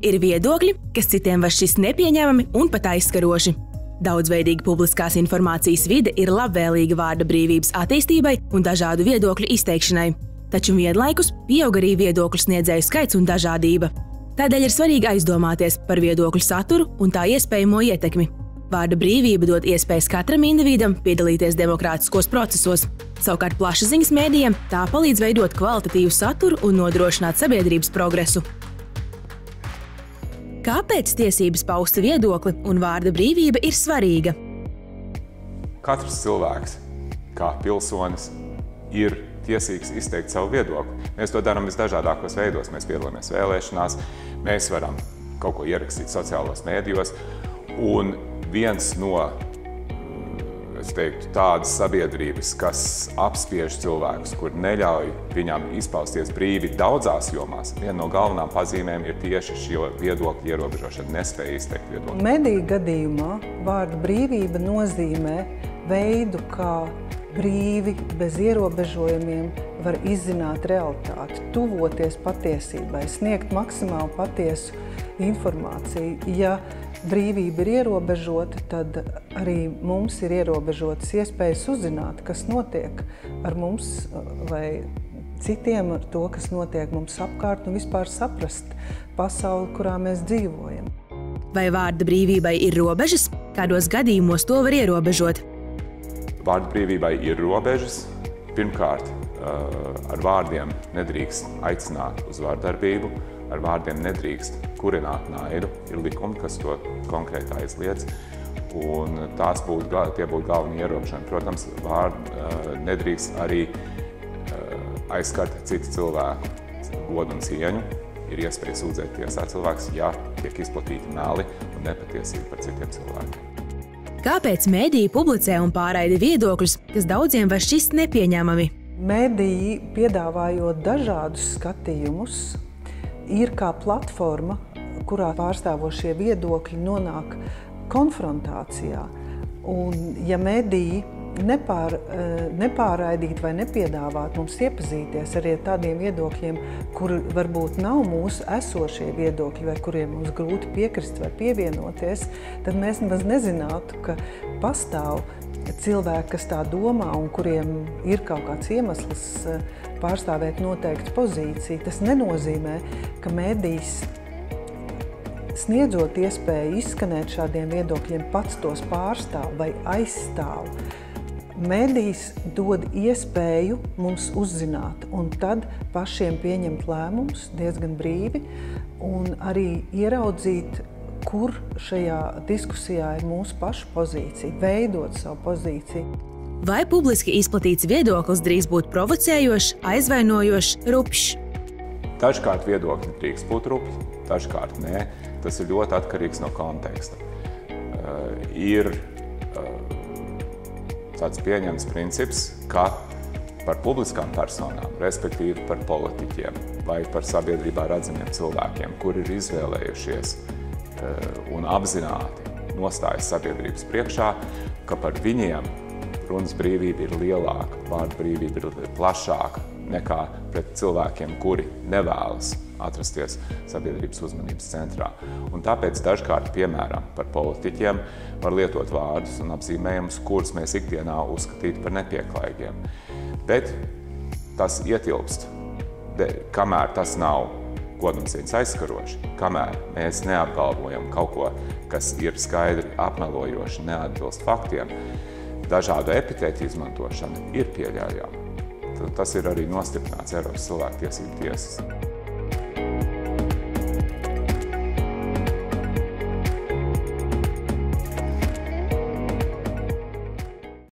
Ir viedokļi, kas citiem var šķist nepieņemami un pat aizskaroši. Daudzveidīga publiskās informācijas vide ir labvēlīga vārda brīvības attīstībai un dažādu viedokļu izteikšanai. Taču vienlaikus pieaug arī viedokļu sniedzēju skaits un dažādība. Tādēļ ir svarīgi aizdomāties par viedokļu saturu un tā iespējamo ietekmi. Vārda brīvība dod iespējas katram individam piedalīties demokrātiskos procesos. Savukārt plašsaziņas mēdījiem tā palīdz veidot kvalitatīvu saturu un nodrošināt sabiedrības progresu. Kāpēc tiesības paust viedokli un vārda brīvība ir svarīga? Katrs cilvēks, kā pilsonis, ir tiesīgs izteikt savu viedokli. Mēs to darām visdažādākos veidos. Mēs piedalāmies vēlēšanās, mēs varam kaut ko ierakstīt sociālos mēdījos. Un viens no, es teiktu, tādas sabiedrības, kas apspiež cilvēkus, kur neļauj viņam izpausties brīvi daudzās jomās, viena no galvenām pazīmēm ir tieši šo viedokļu ierobežošana, nespēja izteikt viedokli. Mediju gadījumā vārda brīvība nozīmē veidu, kā brīvi, bez ierobežojumiem var izzināt realitāti, tuvoties patiesībai, sniegt maksimāli patiesu informāciju. Ja brīvība ir ierobežota, tad arī mums ir ierobežotas iespējas uzzināt, kas notiek ar mums vai citiem, ar to, kas notiek mums apkārt, un vispār saprast pasauli, kurā mēs dzīvojam. Vai vārda brīvībai ir robežas? Kādos gadījumos to var ierobežot? Vārda brīvībai ir robežas. Pirmkārt, ar vārdiem nedrīkst aicināt uz vardarbību, ar vārdiem nedrīkst kurināt naidu. Ir likumi, kas to konkrēti aizliedz, un tie būtu galvenie ierobežojumi. Protams, nedrīkst arī aizskart citu cilvēku godu un cieņu. Ir iespēja sūdzēt tiesā cilvēks, ja tiek izplatīti meli un nepatiesība par citiem cilvēkiem. Kāpēc mēdīji publicē un pārraida viedokļus, kas daudziem var šķist nepieņemami? Mēdīji, piedāvājot dažādus skatījumus, ir kā platforma, kurā pārstāvošie viedokļi nonāk konfrontācijā. Un ja mēdīji nepārraidīt vai nepiedāvāt mums iepazīties arī ar tādiem viedokļiem, kuri varbūt nav mūsu esošie viedokļi vai kuriem mums grūti piekrist vai pievienoties, tad mēs nemaz nezinātu, ka pastāv cilvēki, kas tā domā un kuriem ir kaut kāds iemesls pārstāvēt noteiktu pozīciju. Tas nenozīmē, ka mēdījis sniedzot iespēju izskanēt šādiem viedokļiem pats tos pārstāv vai aizstāv. Mēdījis dod iespēju mums uzzināt un tad pašiem pieņemt lēmumus diezgan brīvi un arī ieraudzīt, kur šajā diskusijā ir mūsu pašu pozīcija, veidot savu pozīciju. Vai publiski izplatīts viedoklis drīkst būt provocējošs, aizvainojošs, rupjš? Dažkārt viedokļi drīkst būt rupji, dažkārt nē. Tas ir ļoti atkarīgs no konteksta. Ir tāds pieņemts princips, ka par publiskām personām, respektīvi par politiķiem vai par sabiedrībā redzamiem cilvēkiem, kuri ir izvēlējušies un apzināti nostājas sabiedrības priekšā, ka par viņiem runas brīvība ir lielāka, vārda brīvība ir plašāka nekā pret cilvēkiem, kuri nevēlas atrasties sabiedrības uzmanības centrā. Un tāpēc dažkārt, piemēram, par politiķiem var lietot vārdus un apzīmējumus, kurus mēs ikdienā uzskatītu par nepieklājīgiem. Bet tas ietilpst, kamēr tas nav godamcieņas aizskaroši, kamēr mēs neapgalvojam kaut ko, kas ir skaidri apmelojoši, neatbilst faktiem, dažādu epitētu izmantošana ir pieļaujama. Tas ir arī nostiprināts Eiropas cilvēktiesību tiesas.